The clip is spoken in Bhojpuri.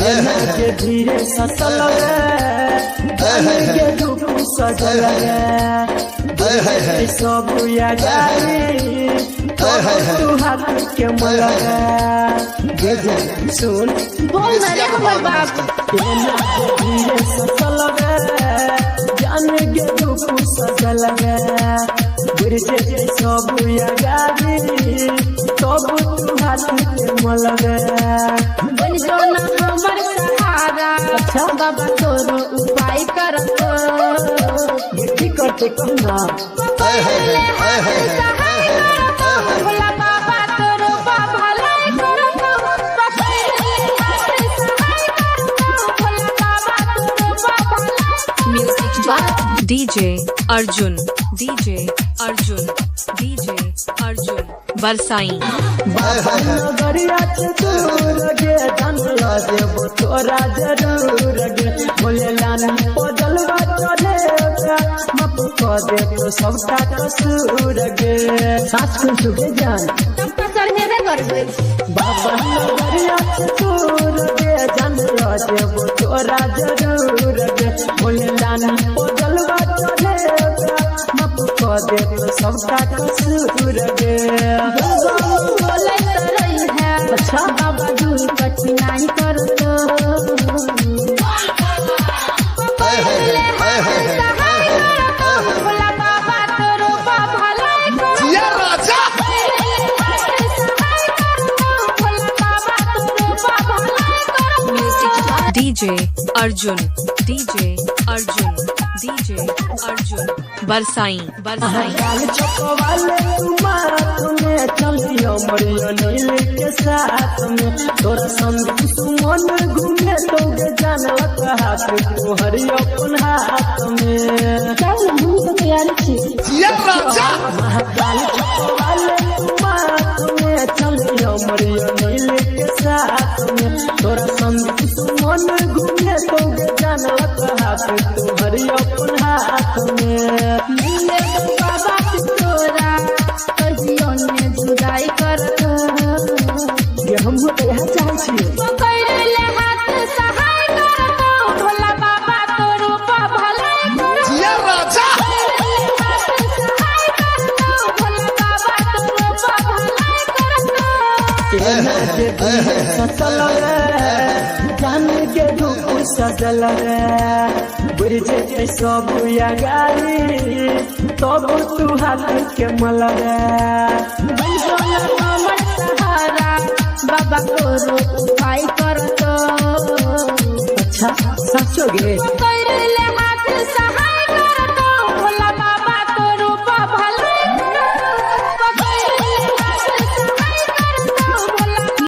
के धीरे ससल जाने के दुख सजल सब यारी तू हाथ के मल सुन बोल ना रे हमर बाप धीरे ससल जाने के दुख सजल सब यारी सब तू हाथ के मल बन जो ना हमर सहारा बाबा तोरो उपाय कर करते कहना भोला बाबा तोरो भलाई कर डीजे अर्जुन बरसाई गरिया दूर गे धनला देव तोरा जरूर गे बोले लाना पजलवा चढ़े मप को दे तो सबका कसूर गे सास को सुगे जान तब तो चढ़े रे करबे बाबा गरिया दूर गे धनला देव तोरा जरूर गे बोले लाना पजलवा चढ़े मप को दे तो सबका कसूर गे बोले तरई है अच्छा बाबा दूर कठिनाई कर दो भोला बाबा तोरो भलाई कर डीजे अर्जुन बरसाई काल चौकवाले तुम्हारा तुम्हें चलियो मरियो नील के साथ में तोरा संग सुमन घूमे तो जानवा हाथ तू हरियो अपन हाथ में चल हम तो तैयार छी महाकाल चौकवाले तुम्हारा तुम्हें चलियो मरियो नील के साथ में तोरा संग सुमन घूमे तो जानवा हाथ तू हरियो अपन हाथ में बाबा तोरा कहियो ने जुदाई कर ये हम यहाँ चाहे छी पकड़ ले हाथ सहाय कर दो भोला बाबा तोरो भलाई कर जिया राजा भोला बाबा तोरो भलाई कर ससल जाने के दुख सजल ब्रिज के सब यारी तब तू हाथ के मल हमर सहारा बाबा तोरो उपाय कर दो अच्छा सचो गे पकड़ ले हाथ सहाय